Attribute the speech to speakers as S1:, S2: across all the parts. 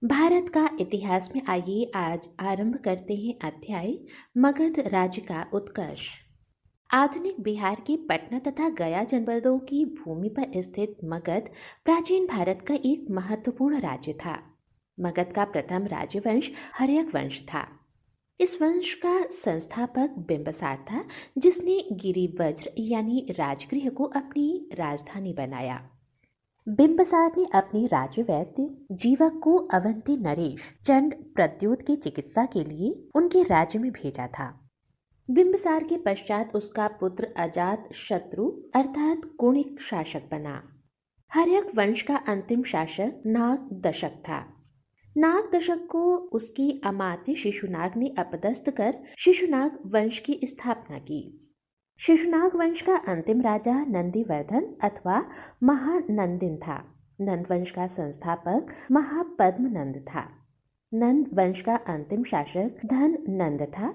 S1: भारत का इतिहास में आइए आज आरंभ करते हैं अध्याय मगध राज्य का उत्कर्ष। आधुनिक बिहार के पटना तथा गया जनपदों की भूमि पर स्थित मगध प्राचीन भारत का एक महत्वपूर्ण राज्य था। मगध का प्रथम राजवंश हर्यक वंश था। इस वंश का संस्थापक बिंबिसार था, जिसने गिरिवज्र यानी राजगृह को अपनी राजधानी बनाया। बिंबिसार ने अपने राज्य वैद्य जीवक को अवंती नरेश चंड प्रद्योत की चिकित्सा के लिए उनके राज्य में भेजा था। बिंबिसार के पश्चात उसका पुत्र अजात शत्रु अर्थात कुणिक शासक बना। हर्यक वंश का अंतिम शासक नाग दशक था। नाग दशक को उसकी अमात्य शिशुनाग ने अपदस्थ कर शिशुनाग वंश की स्थापना की। शिशुनाग वंश का अंतिम राजा नंदीवर्धन अथवा महानंदिन था। नंद वंश का संस्थापक महापद्मनंद था। नंद वंश का अंतिम शासक धन नंद था।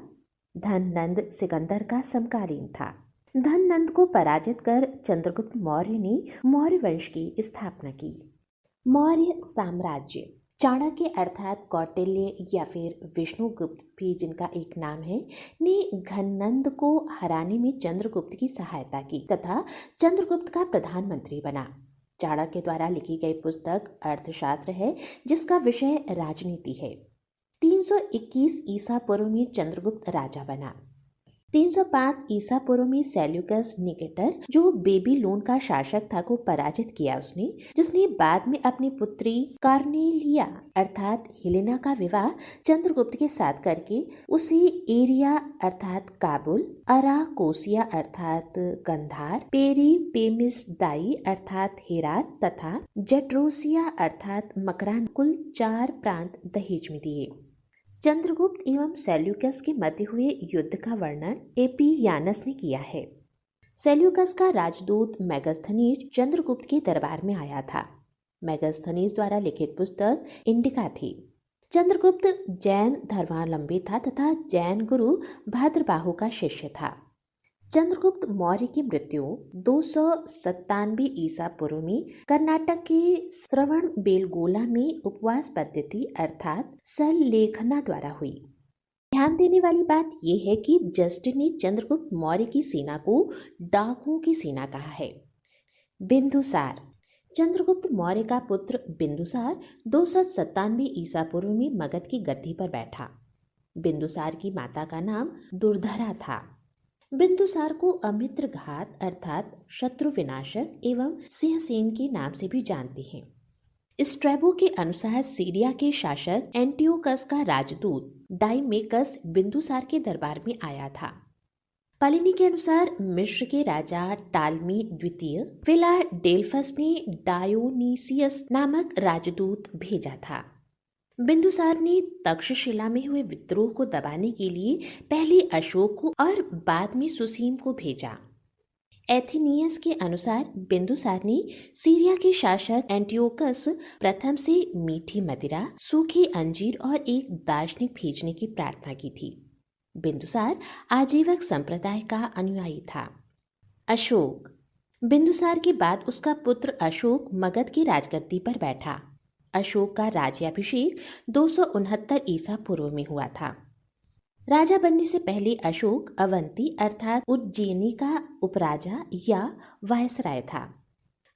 S1: धन नंद सिकंदर का समकालीन था। धन नंद को पराजित कर चंद्रगुप्त मौर्य ने मौर्य वंश की स्थापना की। मौर्य साम्राज्य चाणक्य अर्थात कौटिल्य या फिर विष्णुगुप्त भी जिनका एक नाम है, ने घननंद को हराने में चंद्रगुप्त की सहायता की तथा चंद्रगुप्त का प्रधानमंत्री बना। चाणक्य द्वारा लिखी गई पुस्तक अर्थशास्त्र है, जिसका विषय राजनीति है। 321 ईसा पूर्व में चंद्रगुप्त राजा बना। 305 ईसा पूर्व में सेल्यूकस निकेटर, जो बेबीलोन का शासक था, को पराजित किया उसने, जिसने बाद में अपनी पुत्री कार्नेलिया अर्थात हेलेना का विवाह चंद्रगुप्त के साथ करके उसे एरिया अर्थात काबुल, अराकोसिया अर्थात गंधार, पेरिपेमिसदाई अर्थात हेरात तथा जेड्रोसिया अर्थात मकरान कुल 4 प्रांत दहेज में दिए। चंद्रगुप्त एवं सेल्यूकस के मध्य हुए युद्ध का वर्णन एपियानस ने किया है। सेल्यूकस का राजदूत मेगास्थनीज चंद्रगुप्त के दरबार में आया था। मेगास्थनीज द्वारा लिखित पुस्तक इंडिका थी। चंद्रगुप्त जैन धर्मावलंबी था तथा जैन गुरु भद्रबाहु का शिष्य था। चंद्रगुप्त मौर्य की मृत्यु 297 ईसा पूर्व में कर्नाटक के श्रवण बेलगोला में उपवास पद्धति अर्थात सल्लेखना द्वारा हुई। ध्यान देने वाली बात यह है कि जस्टिन ने चंद्रगुप्त मौर्य की सेना को डाकुओं की सेना कहा है। बिंदुसार चंद्रगुप्त मौर्य का पुत्र बिंदुसार 297 ईसा पूर्व में मगध की गद्दी पर बैठा। बिंदुसार की माता का नाम दुर्धरा था। बिंदुसार को अमित्र घात अर्थात शत्रु विनाशक एवं सिंहसेन के नाम से भी जानते हैं। स्ट्रैबो के अनुसार सीरिया के शासक एंटियोकस का राजदूत डाइमेकस बिंदुसार के दरबार में आया था। प्लिनी के अनुसार मिस्र के राजा टालमी द्वितीय फिलाडेल्फस ने डायोनीसियस नामक राजदूत भेजा था। बिंदुसार ने तक्षशिला में हुए विद्रोह को दबाने के लिए पहले अशोक को और बाद में सुसीम को भेजा। एथेनियस के अनुसार बिंदुसार ने सीरिया के शासक एंटियोकस प्रथम से मीठी मदिरा, सूखे अंजीर और एक दार्शनिक भेजने की प्रार्थना की थी। बिंदुसार आजीवक संप्रदाय का अनुयायी था। अशोक बिंदुसार के बाद उसका पुत्र अशोक मगध की राजगद्दी पर बैठा। अशोक का राज्याभिषेक 269 ईसा पूर्व में हुआ था। राजा बनने से पहले अशोक अवंती अर्थात उज्जैनी का उपराजा या वायसराय था।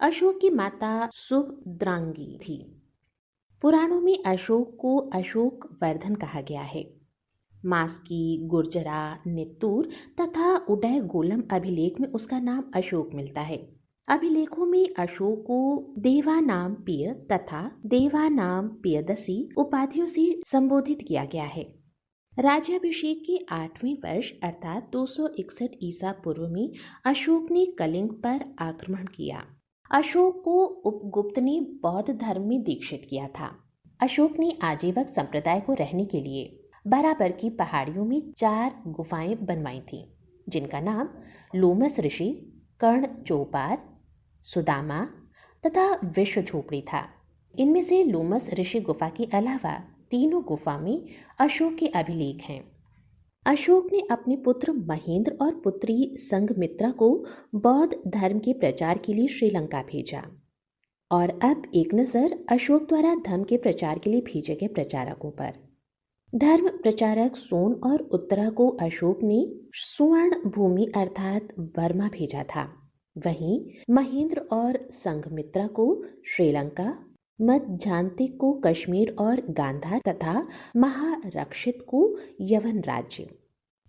S1: अशोक की माता सुभद्रांगी थी। पुराणों में अशोक को अशोक वर्धन कहा गया है। मास्की, गुर्जरा, नित्तूर तथा उदय गोलम अभिलेख में उसका नाम अशोक मिलता है। अभिलेखों में अशोक को देवानाम पिय तथा देवानाम पियदसी उपाधियों से संबोधित किया गया है। राज्याभिषेक के 8वें वर्ष अर्थात 261 ईसा पूर्व में अशोक ने कलिंग पर आक्रमण किया। अशोक को उपगुप्त ने बौद्ध धर्म में दीक्षित किया था। अशोक ने आजीवक संप्रदाय को रहने के लिए बराबर की पहाड़ियों में 4 गुफाएं बनवाई थी, जिनका नाम लोमस ऋषि, कर्ण चौपार, सुदामा तथा विश्व झोपड़ी था। इनमें से लोमस ऋषि गुफा के अलावा तीनों गुफा में अशोक के अभिलेख हैं। अशोक ने अपने पुत्र महेंद्र और पुत्री संघमित्रा को बौद्ध धर्म के प्रचार के लिए श्रीलंका भेजा। और अब एक नज़र अशोक द्वारा धर्म के प्रचार के लिए भेजे गए प्रचारकों पर। धर्म प्रचारक सोन और उत्तरा को अशोक ने सुवर्ण भूमि अर्थात बर्मा भेजा था। वहीं महेंद्र और संघमित्रा को श्रीलंका, मध्यांतिक को कश्मीर और गांधार तथा महारक्षित को यवन राज्य।